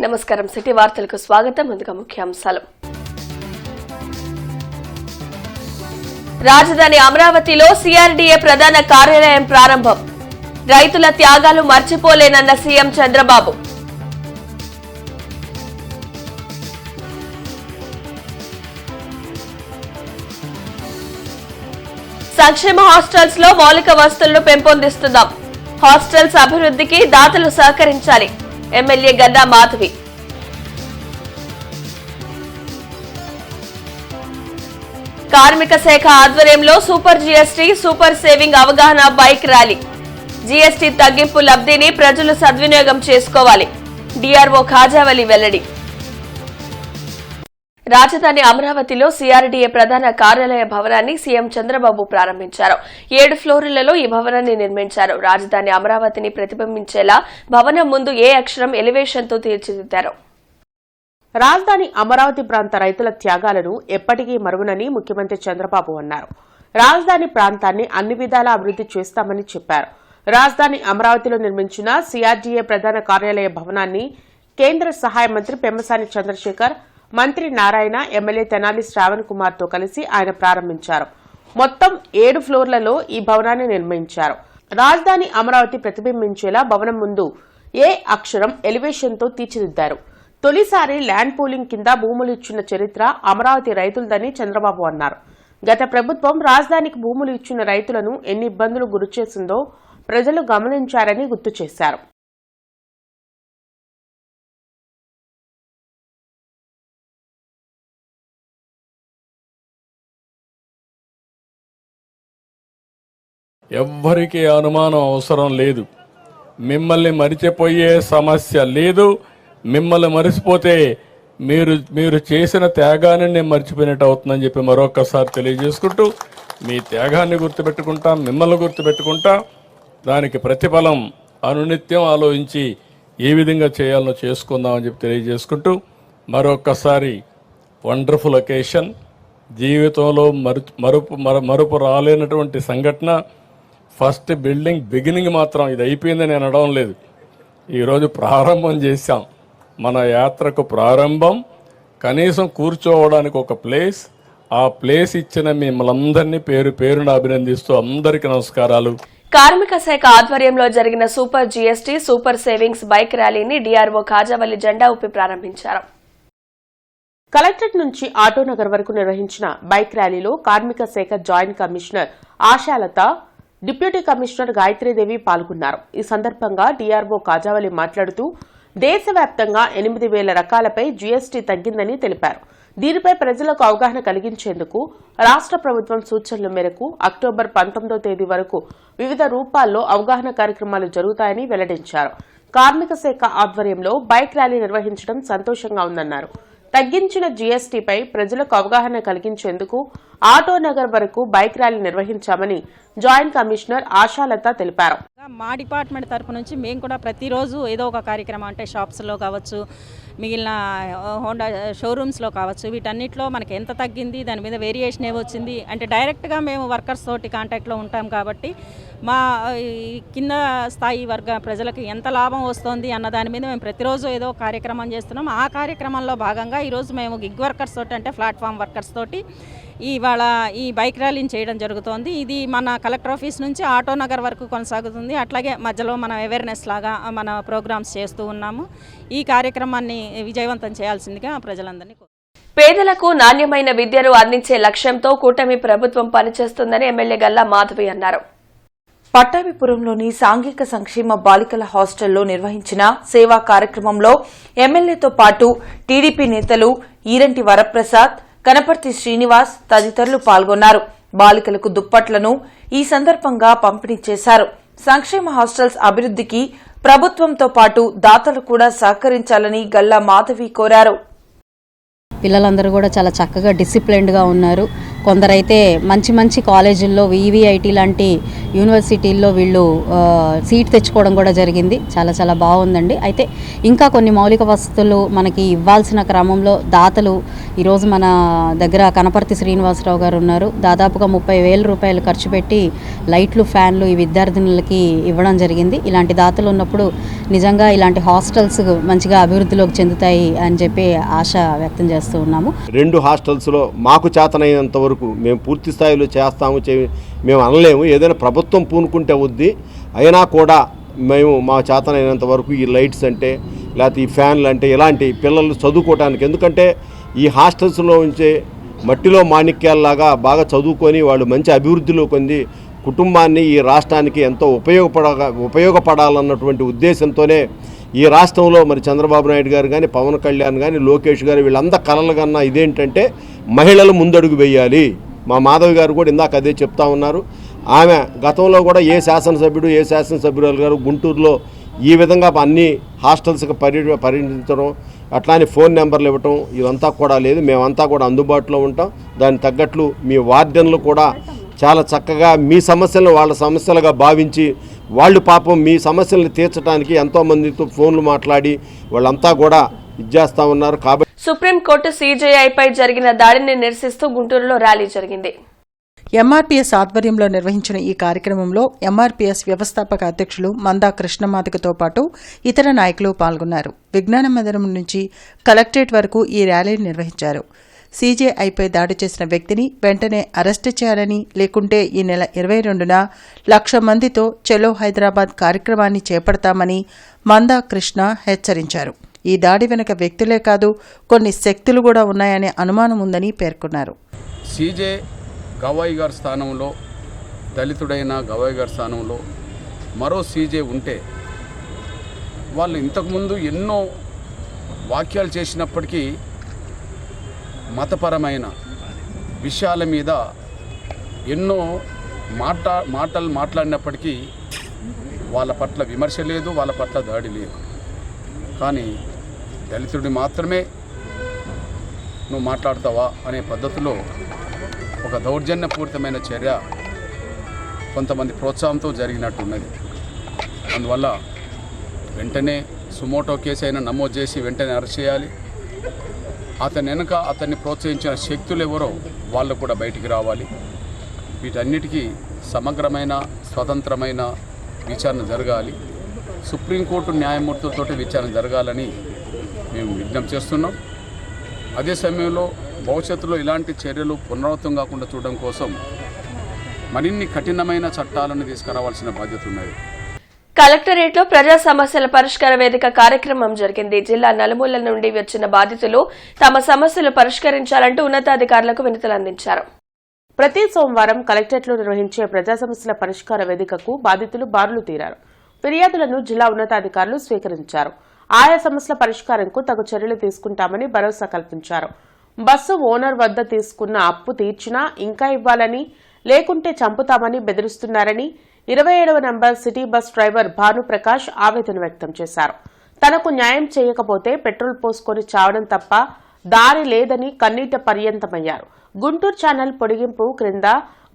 నమస్కారం సిటీ వార్తలకు స్వాగతం. ముందుగా ముఖ్యాంశాలు. రాజధాని అమరావతిలో సిఆర్డీఏ ప్రధాన కార్యాలయం ప్రారంభం. రైతుల త్యాగాలు మర్చిపోలేనన్న సీఎం చంద్రబాబు. సంక్షేమ హాస్టల్స్ లో మౌలిక వసతులను పెంపొందిస్తున్నాం. హాస్టల్స్ అభివృద్ధికి దాతలు సహకరించాలి. ఎమ్మెల్యే గడ్డా మాధవి. కార్మిక శాఖ ఆధ్వర్యంలో సూపర్ జీఎస్టీ, సూపర్ సేవింగ్ అవగాహన బైక్ ర్యాలీ. జీఎస్టీ తగ్గింపు లబ్ధిని ప్రజలు సద్వినియోగం చేసుకోవాలి. డీఆర్ఓ ఖాజావలి వెల్లడి. రాజధాని అమరావతిలో సిఆర్డీఏ ప్రధాన కార్యాలయ భవనాన్ని సీఎం చంద్రబాబు ప్రారంభించారు. 7 ఫ్లోర్లలో ఈ భవనాన్ని నిర్మించారు. రాజధాని అమరావతిని ప్రతిబింబించేలా భవనం ముందు ఏ అక్షరం ఎలివేషన్ తో తీర్చిదిద్దారు. రాజధాని అమరావతి ప్రాంత రైతుల త్యాగాలను ఎప్పటికీ మరువనని ముఖ్యమంత్రి చంద్రబాబు అన్నారు. రాజధాని ప్రాంతాన్ని అన్ని విధాలా అభివృద్ది చేస్తామని చెప్పారు. రాజధాని అమరావతిలో నిర్మించిన సిఆర్డీఏ ప్రధాన కార్యాలయ భవనాన్ని కేంద్ర సహాయ మంత్రి పెమ్మసాని చంద్రశేఖర్, మంత్రి నారాయణ, ఎమ్మెల్యే తెనాలి శ్రావణ్ కుమార్ తో కలిసి ఆయన ప్రారంభించారు. మొత్తం 7 ఫ్లోర్లలో ఈ భవనాన్ని నిర్మించారు. రాజధాని అమరావతి ప్రతిబింబించేలా భవనం ముందు ఏ అక్షరం ఎలివేషన్ తో తీర్చిదిద్దారు. తొలిసారి ల్యాండ్ పూలింగ్ కింద భూములు ఇచ్చిన చరిత్ర అమరావతి రైతులదని చంద్రబాబు అన్నారు. గత ప్రభుత్వం రాజధానికి భూములు ఇచ్చిన రైతులను ఎన్ని ఇబ్బందులు గురిచేసిందో ప్రజలు గమనించారని గుర్తు చేశారు. ఎవ్వరికీ అనుమానం అవసరం లేదు. మిమ్మల్ని మరిచిపోయే సమస్య లేదు. మిమ్మల్ని మరిచిపోతే మీరు చేసిన త్యాగాన్ని నేను మర్చిపోయినట్టు అవుతుందని చెప్పి మరొకసారి తెలియజేసుకుంటూ మీ త్యాగాన్ని గుర్తుపెట్టుకుంటా, మిమ్మల్ని గుర్తుపెట్టుకుంటా, దానికి ప్రతిఫలం అనునిత్యం ఆలోచించి ఏ విధంగా చేయాలో చేసుకుందామని చెప్పి తెలియజేసుకుంటూ మరొకసారి వండర్ఫుల్ ఒకేషన్, జీవితంలో మరుపు రాలేనటువంటి సంఘటన. ఫస్ట్ బిల్డింగ్ బిగినింగ్ మాత్రం ఇది అయిపోయిందని నేను అనడం లేదు. ఈరోజు ప్రారంభం చేశాం. మన యాత్రకు ప్రారంభం. కనీసం కూర్చోవడానికి ఒక ప్లేస్, ఆ ప్లేస్ ఇచ్చిన మిమ్మల్ందరినీ పేరు పేరున అభినందిస్తూ అందరికీ నమస్కారాలు. కార్మిక శాఖ ఆధ్వర్యంలో జరిగిన super GST, super savings bike ర్యాలీని డీఆర్ఓ ఖాజావలి జెండా ఊపి ప్రారంభించారు. కలెక్టరేట్ నుంచి ఆటోనగర్ వరకు నిర్వహించిన బైక్ ర్యాలీలో కార్మిక శాఖ joint commissioner Ashalatha, deputy commissioner Gayatri Devi పాల్గొన్నారు. ఈ సందర్భంగా డీఆర్ఓ ఖాజావలి మాట్లాడుతూ దేశవ్యాప్తంగా 8,000 రకాలపై జీఎస్టీ తగ్గిందని తెలిపారు. దీనిపై ప్రజలకు అవగాహన కలిగించేందుకు రాష్ట్ర ప్రభుత్వం సూచనల మేరకు అక్టోబర్ 19వ తేదీ వరకు వివిధ రూపాల్లో అవగాహన కార్యక్రమాలు జరుగుతాయని వెల్లడించారు. కార్మిక శాఖ ఆధ్వర్యంలో బైక్ ర్యాలీ నిర్వహించడం సంతోషంగా ఉందన్నారు. తగ్గించిన జీఎస్టీపై ప్రజలకు అవగాహన కలిగించేందుకు ఆటోనగర్ వరకు బైక్ ర్యాలీ నిర్వహించామని జాయింట్ కమిషనర్ ఆశాలత తెలిపారు. మా డిపార్ట్మెంట్ తరపు నుంచి మేము కూడా ప్రతిరోజు ఏదో ఒక కార్యక్రమం, అంటే షాప్స్లో కావచ్చు, మిగిలిన హోండా షోరూమ్స్లో కావచ్చు, వీటన్నిటిలో మనకి ఎంత తగ్గింది, దాని మీద వేరియేషన్ ఏమొచ్చింది అంటే డైరెక్ట్గా మేము వర్కర్స్ తోటి కాంటాక్ట్లో ఉంటాం కాబట్టి మా కింద స్థాయి వర్గ ప్రజలకు ఎంత లాభం వస్తుంది అన్న దాని మీద మేము ప్రతిరోజు ఏదో కార్యక్రమం చేస్తున్నాం. ఆ కార్యక్రమంలో భాగంగా ఈరోజు మేము గిగ్ వర్కర్స్ తోటి, అంటే ప్లాట్ఫామ్ వర్కర్స్ తోటి ఇవాళ ఈ బైక్ ర్యాలీని చేయడం జరుగుతోంది. ఇది మన కలెక్టర్ ఆఫీస్ నుంచి ఆటోనగర్ వరకు కొనసాగుతుంది. అట్లాగే మధ్యలో మనం అవేర్నెస్ లాగా మన ప్రోగ్రామ్స్ చేస్తూ ఉన్నాము. ఈ కార్యక్రమాన్ని విజయవంతం చేయాల్సిందిగా ప్రజలందరినీ పేదలకు నాణ్యమైన విద్యను అందించే లక్ష్యంతో కూటమి ప్రభుత్వం పనిచేస్తుందని ఎమ్మెల్యే గల్లా మాధవి అన్నారు. పట్టాభిపురంలోని సాంఘిక సంక్షేమ బాలికల హాస్టల్లో నిర్వహించిన సేవా కార్యక్రమంలో ఎమ్మెల్యేతో పాటు టీడీపీ నేతలు ఈరంటి వరప్రసాద్, కనపర్తి శ్రీనివాస్ తదితరులు పాల్గొన్నారు. బాలికలకు దుప్పట్లను ఈ సందర్భంగా పంపిణీ చేశారు. సంక్షేమ హాస్టల్స్ అభివృద్ధికి ప్రభుత్వంతో పాటు దాతలు కూడా సహకరించాలని గల్లా మాధవి కోరారు. పిల్లలందరూ కూడా చాలా చక్కగా డిసిప్లైన్డ్గా ఉన్నారు. కొందరైతే మంచి మంచి కాలేజీల్లో వివిఐటి లాంటి యూనివర్సిటీల్లో వీళ్ళు సీట్ తెచ్చుకోవడం కూడా జరిగింది. చాలా చాలా బాగుందండి. అయితే ఇంకా కొన్ని మౌలిక వసతులు మనకి ఇవ్వాల్సిన క్రమంలో దాతలు ఈరోజు మన దగ్గర కనపర్తి శ్రీనివాసరావు గారు ఉన్నారు. దాదాపుగా 30,000 రూపాయలు ఖర్చు పెట్టి లైట్లు, ఫ్యాన్లు ఈ విద్యార్థినులకి ఇవ్వడం జరిగింది. ఇలాంటి దాతలు ఉన్నప్పుడు నిజంగా ఇలాంటి హాస్టల్స్ మంచిగా అభివృద్ధిలోకి చెందుతాయి అని చెప్పి ఆశ వ్యక్తం చేస్తూ ఉన్నాము. 2 హాస్టల్స్లో మాకు చేతనైనంత వరకు మేము పూర్తి స్థాయిలో చేస్తాము మేము అనలేము. ఏదైనా ప్రభుత్వం పూనుకుంటే వద్ది, అయినా కూడా మేము మా చేతనైనంత వరకు ఈ లైట్స్ అంటే లేకపోతే ఈ ఫ్యాన్లు అంటే ఇలాంటి పిల్లలు చదువుకోవడానికి, ఎందుకంటే ఈ హాస్టల్స్లో ఉంచే మట్టిలో మాణిక్యాల్లాగా బాగా చదువుకొని వాళ్ళు మంచి అభివృద్ధిలో పొంది కుటుంబాన్ని, ఈ రాష్ట్రానికి ఎంతో ఉపయోగపడాలన్నటువంటి ఉద్దేశంతోనే ఈ రాష్ట్రంలో మరి చంద్రబాబు నాయుడు గారు కానీ, పవన్ కళ్యాణ్ కానీ, లోకేష్ గారు వీళ్ళందరూ కలలు కన్నా ఇదేంటంటే మహిళలు ముందడుగు వేయాలి. మా మాధవి గారు కూడా ఇందాక అదే చెప్తా ఉన్నారు. ఆమె గతంలో కూడా ఏ శాసనసభ్యురాలు గారు గుంటూరులో ఈ విధంగా అన్ని హాస్టల్స్కి పర్యటించడం, అట్లానే ఫోన్ నెంబర్లు ఇవ్వటం ఇదంతా కూడా లేదు. మేమంతా కూడా అందుబాటులో ఉంటాం. దానికి తగ్గట్లు మీ వార్డెన్లు కూడా చాలా చక్కగా మీ సమస్యలను వాళ్ళ సమస్యలుగా భావించి వాళ్ళు పాపం మీ సమస్యలను తీర్చడానికి ఎంతోమందితో ఫోన్లు మాట్లాడి వాళ్ళంతా కూడా ఇచ్చేస్తా ఉన్నారు. కాబట్టి సుప్రీంకోర్టు సీజేఐపై జరిగిన దాడిని నిరసిస్తూ గుంటూరులో ర్యాలీ జరిగింది. ఎంఆర్పీఎస్ ఆధ్వర్యంలో నిర్వహించిన ఈ కార్యక్రమంలో ఎంఆర్పీఎస్ వ్యవస్థాపక అధ్యక్షులు మందా కృష్ణమాదికతో పాటు ఇతర నాయకులు పాల్గొన్నారు. విజ్ఞాన మందిరం నుంచి కలెక్టరేట్ వరకు ఈ ర్యాలీని నిర్వహించారు. సీజేఐపై దాడి చేసిన వ్యక్తిని వెంటనే అరెస్టు చేయాలని, లేకుంటే ఈ నెల 22న 1,00,000 మందితో చలో హైదరాబాద్ కార్యక్రమాన్ని చేపడతామని మందా కృష్ణ హెచ్చరించారు. ఈ దాడి వెనుక వ్యక్తులే కాదు, కొన్ని శక్తులు కూడా ఉన్నాయనే అనుమానం ఉందని పేర్కొన్నారు. సీజే గవాయి గారి స్థానంలో, దళితుడైన గవాయి గారి స్థానంలో మరో సీజే ఉంటే వాళ్ళు ఇంతకుముందు ఎన్నో వాక్యాలు చేసినప్పటికీ మతపరమైన విషయాల మీద ఎన్నో మాటలు మాట్లాడినప్పటికీ వాళ్ళ పట్ల విమర్శ లేదు, వాళ్ళ పట్ల దాడి లేదు. కానీ దళితుడిని మాత్రమే నువ్వు మాట్లాడతావా అనే పద్ధతిలో ఒక దౌర్జన్యపూరితమైన చర్య కొంతమంది ప్రోత్సాహంతో జరిగినట్టున్నది. అందువల్ల వెంటనే సుమోటో కేసు అయినా నమోదు చేసి వెంటనే అరెస్ట్ చేయాలి. అతన్ని ప్రోత్సహించిన శక్తులు ఎవరో వాళ్ళు కూడా బయటికి రావాలి. వీటన్నిటికీ సమగ్రమైన స్వతంత్రమైన విచారణ జరగాలి. సుప్రీంకోర్టు న్యాయమూర్తులతో విచారణ జరగాలని మేము విజ్ఞప్తి చేస్తున్నాం. అదే సమయంలో భవిష్యత్తులో ఇలాంటి చర్యలు పునరావృతం కాకుండా చూడడం కోసం మరిన్ని కఠినమైన చట్టాలను తీసుకురావాల్సిన బాధ్యత ఉన్నది. కలెక్టరేట్లో ప్రజా సమస్యల పరిష్కార వేదిక కార్యక్రమం జరిగింది. జిల్లా నలుమూలల నుండి వచ్చిన బాధితులు తమ సమస్యలు పరిష్కరించాలంటూ ఉన్నతాధికారులకు వినతులు అందించారు. ప్రతి సోమవారం కలెక్టరేట్లో నిర్వహించే ప్రజా సమస్యల పరిష్కార వేదికకు బాధితులు బారులు తీరారు. ఫిర్యాదులను జిల్లా ఉన్నతాధికారులు స్వీకరించారు. ఆయా సమస్యల పరిష్కారంకు తగు చర్యలు తీసుకుంటామని భరోసా కల్పించారు. బస్సు ఓనర్ వద్ద తీసుకున్న అప్పు తీర్చినా ఇంకా ఇవ్వాలని, లేకుంటే చంపుతామని బెదిరిస్తున్నారని 27వ number city bus driver Bhanuprakash ఆవేదన వ్యక్తం చేశారు. తనకు న్యాయం చేయకపోతే పెట్రోల్ పోసుకొని చావడం తప్ప దారి లేదని కన్నీట పర్యంతమయ్యారు. గుంటూరు ఛానల్ పొడిగింపు క్రింద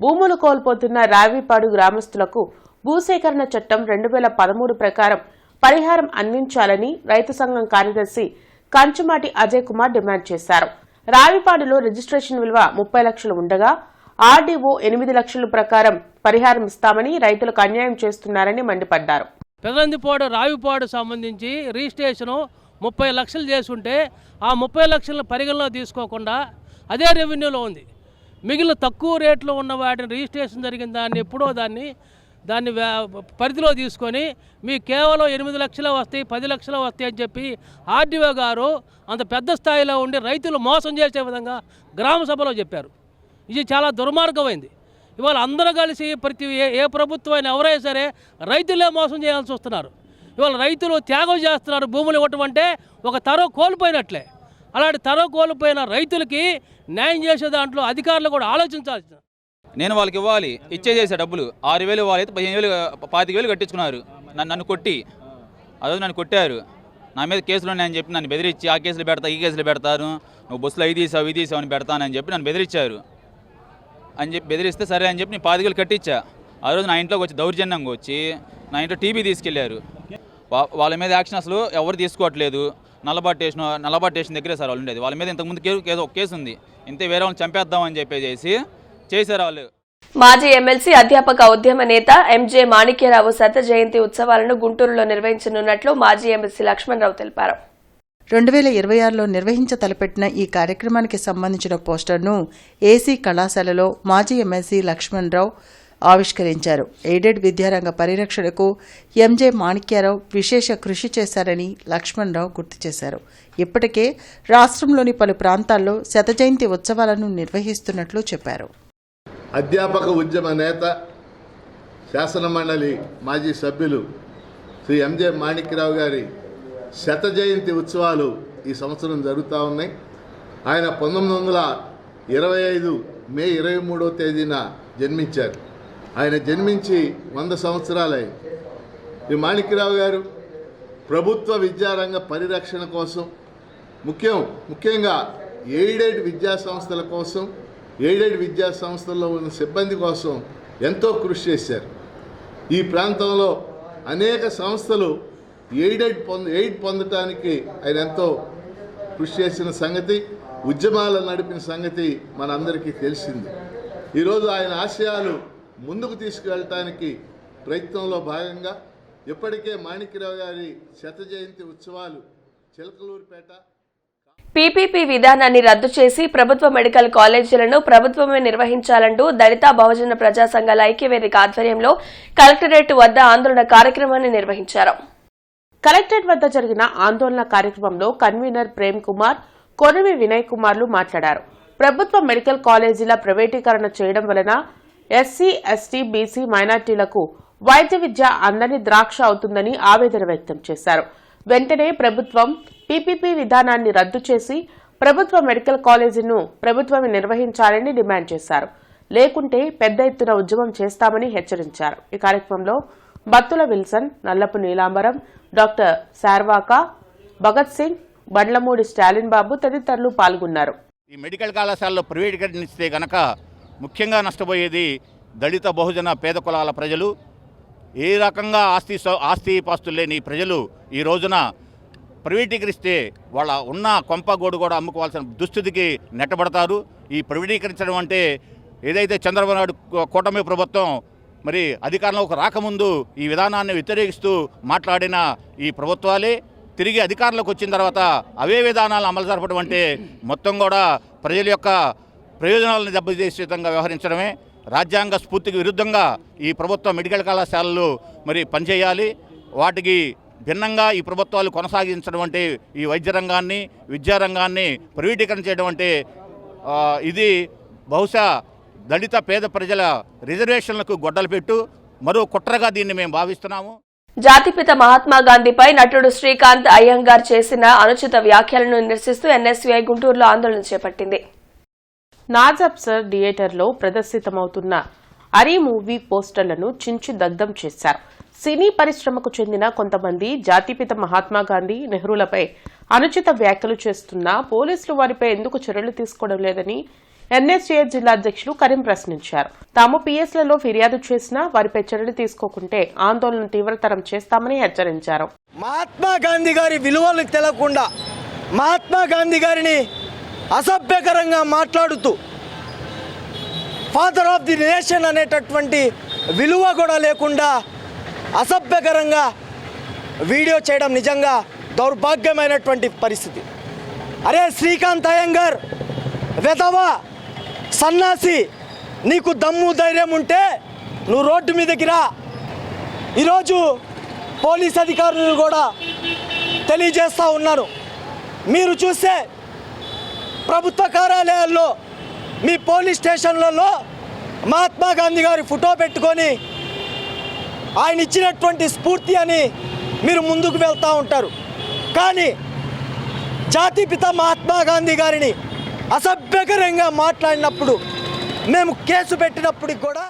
భూములు కోల్పోతున్న రావిపాడు గ్రామస్తులకు భూసేకరణ చట్టం 2013 ప్రకారం పరిహారం అందించాలని రైతు సంఘం కార్యదర్శి కంచుమాటి అజయ్ కుమార్ డిమాండ్ చేశారు. రావిపాడులో రిజిస్ట్రేషన్ విలువ 30 లక్షలు ఉండగా ఆర్డీఓ 8 లక్షల ప్రకారం పరిహారం ఇస్తామని రైతులకు అన్యాయం చేస్తున్నారని మండిపడ్డారు. పెదందిపాడు రావిపాడు సంబంధించి రిజిస్ట్రేషను 30 లక్షలు చేసుంటే ఆ 30 లక్షలను పరిగణలో తీసుకోకుండా అదే రెవెన్యూలో ఉంది. మిగిలిన తక్కువ రేట్లో ఉన్న వాటిని రిజిస్ట్రేషన్ జరిగిన దాన్ని ఎప్పుడో దాన్ని పరిధిలో తీసుకొని మీకు కేవలం 8 లక్షలు వస్తాయి, 10 లక్షలు వస్తాయి అని చెప్పి ఆర్డీఓ గారు అంత పెద్ద స్థాయిలో ఉండి రైతులు మోసం చేసే విధంగా గ్రామ సభలో చెప్పారు. ఇది చాలా దుర్మార్గమైంది. ఇవాళ అందరూ కలిసి ప్రతి ఏ ప్రభుత్వం అయినా ఎవరైనా సరే రైతులే మోసం చేయాల్సి వస్తున్నారు. ఇవాళ రైతులు త్యాగం చేస్తున్నారు. భూములు ఇవ్వటం అంటే ఒక తరం కోల్పోయినట్లే. అలాంటి తరం కోల్పోయిన రైతులకి న్యాయం చేసే దాంట్లో అధికారులు కూడా ఆలోచించాల్సి. నేను వాళ్ళకి ఇవ్వాలి, ఇచ్చేసేసే డబ్బులు 6,000 వాళ్ళైతే 15,000 25,000 కట్టించుకున్నారు. నన్ను కొట్టి ఆ రోజు నన్ను కొట్టారు. నా మీద కేసులు ఉన్నాయని చెప్పి నన్ను బెదిరించి ఆ కేసులు పెడతా, ఈ కేసులు పెడతారు, నువ్వు బస్సులో ఇది తీసావు అని పెడతానని చెప్పి నన్ను బెదిరించారు. అని చెప్పి బెదిరిస్తే సరే అని చెప్పి నేను 5,000 కట్టించా. ఆ రోజు నా ఇంట్లోకి వచ్చి దౌర్జన్యంగా వచ్చి నా ఇంట్లో టీవీ తీసుకెళ్లారు. వాళ్ళ మీద యాక్షన్ అసలు ఎవరు తీసుకోవట్లేదు. నల్లబాటు స్టేషన్ దగ్గరే సార్ వాళ్ళు ఉండేది. వాళ్ళ మీద ఇంతకుముందు కేసు ఉంది. ఇంతే వేరే వాళ్ళని చంపేద్దామని చెప్పేసి చేశారు వాళ్ళు. మాజీ ఎమ్మెల్సీ అధ్యాపక ఉద్యమ నేత ఎంజే మాణిక్యరావు శత జయంతి ఉత్సవాలను గుంటూరులో నిర్వహించనున్నట్లు మాజీ ఎమ్మెల్సీ లక్ష్మణరావు తెలిపారు. 2026లో నిర్వహించతలపెట్టిన ఈ కార్యక్రమానికి సంబంధించిన పోస్టర్ను ఏసీ కళాశాలలో మాజీ ఎమ్మెల్సీ లక్ష్మణరావు ఆవిష్కరించారు. ఎయిడెడ్ విద్యారంగ పరిరక్షణకు ఎంజే మాణిక్యారావు విశేష కృషి చేశారని లక్ష్మణరావు గుర్తు చేశారు. ఇప్పటికే రాష్ట్రంలోని పలు ప్రాంతాల్లో శత జయంతి ఉత్సవాలను నిర్వహిస్తున్నట్లు చెప్పారు. అధ్యాపక ఉద్యమ నేత, శాసనమండలి మాజీ సభ్యులు శ్రీ ఎంజే మాణిక్యరావు గారి శత జయంతి ఉత్సవాలు ఈ సంవత్సరం జరుగుతూ ఉన్నాయి. ఆయన 1925 మే 23వ తేదీన జన్మించారు. ఆయన జన్మించి 100 సంవత్సరాలయ్యాయి. ఈ మాణిక్యరావు గారు ప్రభుత్వ విద్యారంగ పరిరక్షణ కోసం, ముఖ్యంగా ఎయిడెడ్ విద్యా సంస్థల కోసం, ఎయిడెడ్ విద్యా సంస్థల్లో ఉన్న సిబ్బంది కోసం ఎంతో కృషి చేశారు. ఈ ప్రాంతంలో అనేక సంస్థలు ఎయిడ్ పొందటానికి ఆయన ఎంతో కృషి చేసిన సంగతి, ఉద్యమాలు నడిపిన సంగతి మనందరికీ తెలిసింది. ఈరోజు ఆయన ఆశయాలు ముందుకు తీసుకువెళ్ళటానికి ప్రయత్నంలో భాగంగా ఇప్పటికే మాణిక్యరావు గారి శత జయంతి ఉత్సవాలు చిలకలూరిపేట పీపీపీ విధానాన్ని రద్దు చేసి ప్రభుత్వ మెడికల్ కాలేజీలను ప్రభుత్వమే నిర్వహించాలంటూ దళిత బహుజన ప్రజా సంఘాల ఐక్యవేదిక ఆధ్వర్యంలో కలెక్టరేట్ వద్ద ఆందోళన కార్యక్రమాన్ని నిర్వహించారు. కలెక్టరేట్ వద్ద జరిగిన ఆందోళన కార్యక్రమంలో కన్వీనర్ ప్రేమ్ కుమార్, కొనవి వినయ్ కుమార్లు మాట్లాడారు. ప్రభుత్వ మెడికల్ కాలేజీల ప్రైవేటీకరణ చేయడం వలన ఎస్సీ, ఎస్టీ, బీసీ, మైనార్టీలకు వైద్య విద్య అందని ద్రాక్ష అవుతుందని ఆవేదన వ్యక్తం చేశారు. వెంటనే ప్రభుత్వం పీపీపీ విధానాన్ని రద్దు చేసి ప్రభుత్వ మెడికల్ కాలేజీను ప్రభుత్వమే నిర్వహించాలని డిమాండ్ చేశారు. లేకుంటే పెద్ద ఎత్తున ఉద్యమం చేస్తామని హెచ్చరించారు. ఈ కార్యక్రమంలో బత్తుల విల్సన్, నల్లపు నీలాంబరం, డాక్టర్ శార్వాక, భగత్ సింగ్, బండ్లమూడి స్టాలిన్ బాబు తదితరులు పాల్గొన్నారు. ఈ మెడికల్ కళాశాలలో ప్రైవేటీకరణిస్తే గనక ముఖ్యంగా నష్టపోయేది దళిత బహుజన పేద కులాల ప్రజలు. ఏ రకంగా ఆస్తిపాస్తులు లేని ప్రజలు ఈ రోజున ప్రైవేటీకరిస్తే వాళ్ళ ఉన్న కొంపగోడు కూడా అమ్ముకోవాల్సిన దుస్థితికి నెట్టబడతారు. ఈ ప్రైవేటీకరించడం అంటే ఏదైతే చంద్రబాబు నాయుడు కూటమి ప్రభుత్వం మరి అధికారంలోకి రాకముందు ఈ విధానాన్ని వ్యతిరేకిస్తూ మాట్లాడిన ఈ ప్రభుత్వాలే తిరిగి అధికారంలోకి వచ్చిన తర్వాత అవే విధానాలను అమలు జరపడం అంటే మొత్తం కూడా ప్రజల యొక్క ప్రయోజనాలను దెబ్బతీసే విధంగా వ్యవహరించడమే. రాజ్యాంగ స్ఫూర్తికి విరుద్ధంగా ఈ ప్రభుత్వ మెడికల్ కళాశాలలు మరి పనిచేయాలి. వాటికి భిన్నంగా ఈ ప్రభుత్వాలు కొనసాగించడం అంటే ఈ వైద్య రంగాన్ని, విద్యారంగాన్ని ప్రైవేటీకరణ చేయడం అంటే ఇది బహుశా దళిత పేద ప్రజల రిజర్వేషన్లకు గొడ్డలు పెట్టు మరో కుట్రగా దీన్ని మేము భావిస్తున్నాము. జాతిపిత మహాత్మా గాంధీపై నటుడు శ్రీకాంత్ అయ్యంగార్ చేసిన అనుచిత వ్యాఖ్యలను నిరసిస్తూ ఎన్ఎస్యూఐ గుంటూరులో ఆందోళన చేపట్టింది. నాజబ్సర్ థియేటర్లో ప్రదర్శితమవుతున్న అరీ మూవీ పోస్టర్లను చించి దగ్ధం చేశారు. సినీ పరిశ్రమకు చెందిన కొంతమంది జాతిపిత మహాత్మా గాంధీ, నెహ్రూలపై అనుచిత వ్యాఖ్యలు చేస్తున్నా పోలీసులు వారిపై ఎందుకు చర్యలు తీసుకోవడం లేదని ఎన్ఎస్యూఐ జిల్లా అధ్యక్షులు కరీం ప్రశ్నించారు. తాము పిఎస్లలో ఫిర్యాదు చేసినా వారిపై చర్యలు తీసుకోకుంటే ఆందోళన తీవ్రతరం చేస్తామని హెచ్చరించారు. మహాత్మా గాంధీ గారి విలువలు తెలకుండా మహాత్మా గాంధీ గారిని అసభ్యకరంగా మాట్లాడుతూ ఫాదర్ ఆఫ్ ది నేషన్ అనేటటువంటి విలువ కూడా లేకుండా అసభ్యకరంగా వీడియో చేయడం నిజంగా దౌర్భాగ్యమైనటువంటి పరిస్థితి. అరే శ్రీకాంత్ అయ్యంగార్ వెధవా, సన్నాసి, నీకు దమ్ము ధైర్యం ఉంటే నువ్వు రోడ్డు మీదకి రా. ఈరోజు పోలీస్ అధికారులు కూడా తెలియజేస్తూ ఉన్నాను. మీరు చూస్తే ప్రభుత్వ కార్యాలయాల్లో, మీ పోలీస్ స్టేషన్లలో మహాత్మా గాంధీ గారి ఫోటో పెట్టుకొని ఆయన ఇచ్చినటువంటి స్ఫూర్తి అని మీరు ముందుకు వెళ్తూ ఉంటారు. కానీ జాతిపిత మహాత్మా గాంధీ గారిని అసభ్యకరంగా మాట్లాడినప్పుడు మేము కేసు పెట్టినప్పటికి కూడా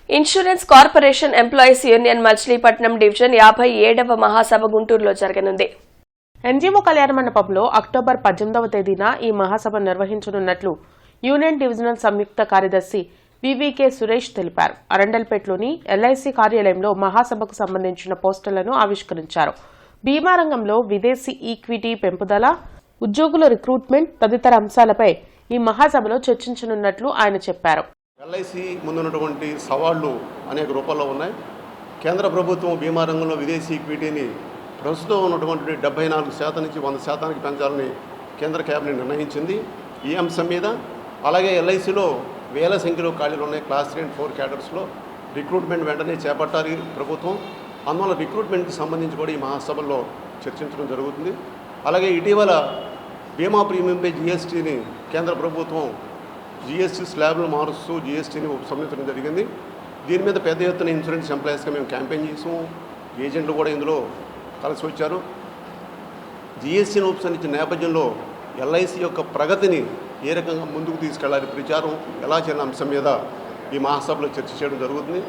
insurance corporation employees union Machilipatnam division 57వ మహాసభ గుంటూరులో జరగనుంది. ఎన్జీఓ కళ్యాణ మండపంలో అక్టోబర్ 18వ తేదీన ఈ మహాసభ నిర్వహించనున్నట్లు యూనియన్ డివిజనల్ సంయుక్త కార్యదర్శి వివికే సురేష్ తెలిపారు. అరండల్పేటలోని ఎల్ఐసి కార్యాలయంలో మహాసభకు సంబంధించిన పోస్టర్లను ఆవిష్కరించారు. బీమా రంగంలో విదేశీ ఈక్విటీ పెంపుదల, ఉద్యోగుల రిక్రూట్మెంట్ తదితర అంశాలపై ఈ మహాసభలో చర్చించనున్నట్లు ఆయన చెప్పారు. ఎల్ఐసి ముందున్నటువంటి సవాళ్లు అనేక రూపాల్లో ఉన్నాయి. కేంద్ర ప్రభుత్వం బీమా రంగంలో విదేశీ ఈక్విటీని ప్రస్తుతం ఉన్నటువంటి 74% నుంచి 100% పెంచాలని కేంద్ర కేబినెట్ నిర్ణయించింది. ఈ అంశం మీద అలాగే ఎల్ఐసిలో వేల సంఖ్యలో ఖాళీలు ఉన్నాయి. క్లాస్ 3 and 4 క్యాడర్స్లో రిక్రూట్మెంట్ వెంటనే చేపట్టాలి ప్రభుత్వం. అందువల్ల రిక్రూట్మెంట్కి సంబంధించి కూడా ఈ మహాసభల్లో చర్చించడం జరుగుతుంది. అలాగే ఇటీవల బీమా ప్రీమియంపై జీఎస్టీని కేంద్ర ప్రభుత్వం జీఎస్టీ స్లాబ్లు మారుస్తూ జీఎస్టీని ఉపసంహరించడం జరిగింది. దీని మీద పెద్ద ఎత్తున ఇన్సూరెన్స్ ఎంప్లాయీస్గా మేము క్యాంపెయిన్ చేసాము. ఏజెంట్లు కూడా ఇందులో కలిసి వచ్చారు. జీఎస్టీని ఉపసంహరించిన నేపథ్యంలో ఎల్ఐసి యొక్క ప్రగతిని ఏ రకంగా ముందుకు తీసుకెళ్లాలి, ప్రచారం ఎలా చేయాలి అంశం మీద ఈ మహాసభలో చర్చ చేయడం జరుగుతుంది.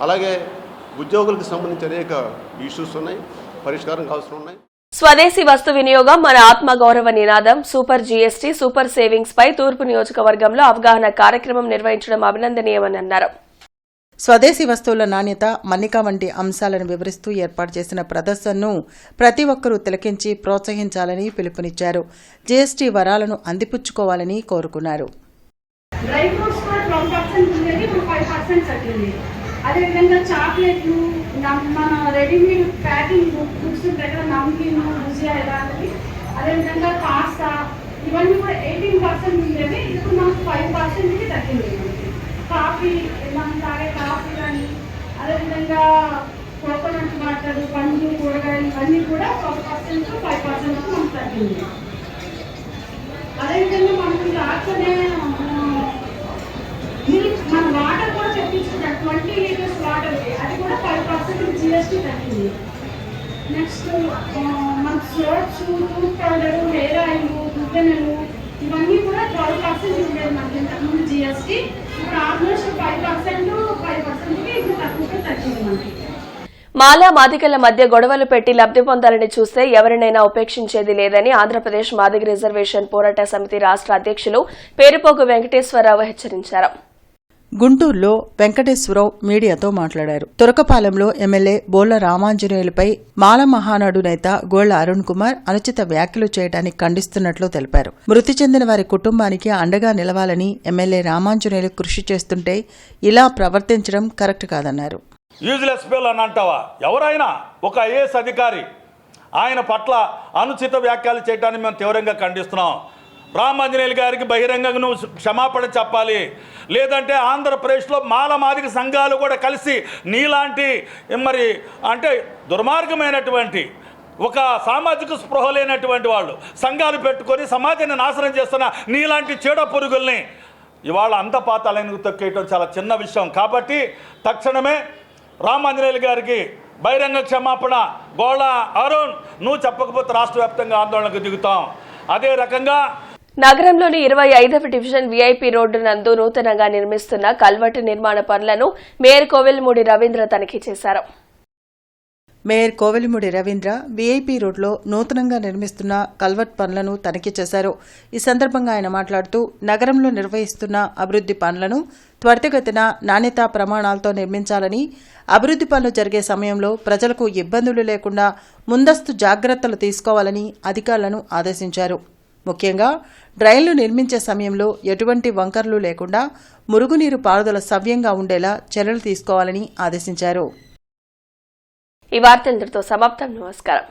అలాగే ఉద్యోగులకు సంబంధించి అనేక ఇష్యూస్ ఉన్నాయి, పరిష్కారం కావాల్సి ఉన్నాయి. స్వదేశీ వస్తు వినియోగం మన ఆత్మగౌరవ నినాదం సూపర్ జీఎస్టీ సూపర్ సేవింగ్స్ పై తూర్పు నియోజకవర్గంలో అవగాహన కార్యక్రమం నిర్వహించడం అభినందనీయమని అన్నారు. స్వదేశీ వస్తువుల నాణ్యత, మన్నిక వంటి అంశాలను వివరిస్తూ ఏర్పాటు చేసిన ప్రదర్శనను ప్రతి ఒక్కరూ తిలకించి ప్రోత్సహించాలని పిలుపునిచ్చారు. జీఎస్టీ వరాలను అందిపుచ్చుకోవాలని కోరుకున్నారు. అదేవిధంగా చాక్లెట్లు, మన రెడీమేడ్ ప్యాకింగ్ ఫుడ్స్ దగ్గర నమ్కీను, భుజియా ఇలాంటివి, అదేవిధంగా పాస్తా ఇవన్నీ కూడా 18% ఉండేవి. ఇప్పుడు మనకు 5%కి తగ్గింది. కాఫీ, మనం తాగే కాఫీ కానీ, అదేవిధంగా కోకోనట్ వాటర్, పండ్లు, కూరగాయలు ఇవన్నీ కూడా 1% 5% మనకు తగ్గింది. అదేవిధంగా మనకు రాకనే మన వాటర్ కూడా తెప్పించుకుంటాం. 20 లీటర్స్ వాటర్, అది కూడా 5% జీఎస్టీ తగ్గింది. నెక్స్ట్ మన soaps, tooth powder, hair oil, దువ్వెనలు ఇవన్నీ కూడా 12% ఉండేది మనకి ఇంతకుముందు జీఎస్టీ. ఇప్పుడు ఆల్మోస్ట్ 5%కి ఇప్పుడు తక్కువగా తగ్గింది మనకి. మాలా మాదిగల మధ్య గొడవలు పెట్టి లబ్ధి పొందాలని చూస్తే ఎవరినైనా ఉపేక్షించేది లేదని ఆంధ్రప్రదేశ్ మాదిగ రిజర్వేషన్ పోరాట సమితి రాష్ట్ర అధ్యక్షులు పేరుపోగు వెంకటేశ్వరరావు హెచ్చరించారు. గుంటూరులో వెంకటేశ్వరరావు మీడియాతో మాట్లాడారు. తురకపాలెంలో ఎమ్మెల్యే బోళ్ల రామాంజనేయులపై మాల మహానాడు నేత గోళ్ల అరుణ్ కుమార్ అనుచిత వ్యాఖ్యలు చేయడానికి ఖండిస్తున్నట్లు తెలిపారు. మృతి చెందిన వారి కుటుంబానికి అండగా నిలవాలని ఎమ్మెల్యే రామాంజనేయులు కృషి చేస్తుంటే ఇలా ప్రవర్తించడం కరెక్ట్ కాదన్నారు. యూజ్లెస్ బిల్ అని అంటావా? ఎవరైనా ఒక ఐఏఎస్ అధికారి ఆయన పట్ల అనుచిత వ్యాఖ్యలు చేయడాన్ని మేము తీవ్రంగా ఖండిస్తున్నాం. రామాంజనేయులు గారికి బహిరంగంగా నువ్వు క్షమాపణ చెప్పాలి. లేదంటే ఆంధ్రప్రదేశ్లో మాలమాదిక సంఘాలు కూడా కలిసి నీలాంటి మరి అంటే దుర్మార్గమైనటువంటి ఒక సామాజిక స్పృహ లేనటువంటి వాళ్ళు సంఘాలు పెట్టుకొని సమాజాన్ని నాశనం చేస్తున్న నీలాంటి చీడ పురుగుల్ని ఇవాళ అంతపాతాలను తొక్కేయటం చాలా చిన్న విషయం. కాబట్టి తక్షణమే రామాంజనేయులు గారికి బహిరంగ క్షమాపణ గోళ్ల అరుణ్ నువ్వు చెప్పకపోతే రాష్ట్ర వ్యాప్తంగా ఆందోళనకు దిగుతాం. అదే రకంగా నగరంలోని 25వ డివిజన్ వీఐపీ రోడ్డు నందు నూతనంగా నిర్మిస్తున్న కల్వర్టు నిర్మాణ పనులను మేయర్ కోవెలమూడి రవీంద్ర తనిఖీ చేశారు. మేయర్ కోవెలమూడి రవీంద్ర వీఐపీ రోడ్లో నూతనంగా నిర్మిస్తున్న కల్వర్ట్ పనులను తనిఖీ చేశారు. ఈ సందర్భంగా ఆయన మాట్లాడుతూ నగరంలో నిర్వహిస్తున్న అభివృద్ది పనులను త్వరితగతిన నాణ్యతా ప్రమాణాలతో నిర్మించాలని, అభివృద్ది పనులు జరిగే సమయంలో ప్రజలకు ఇబ్బందులు లేకుండా ముందస్తు జాగ్రత్తలు తీసుకోవాలని అధికారులను ఆదేశించారు. ముఖ్యంగా డ్రైన్లు నిర్మించే సమయంలో ఎటువంటి వంకర్లు లేకుండా మురుగునీరు పారుదల సవ్యంగా ఉండేలా చర్యలు తీసుకోవాలని ఆదేశించారు. ఈ వార్తలతో సమాప్తం. నమస్కారం.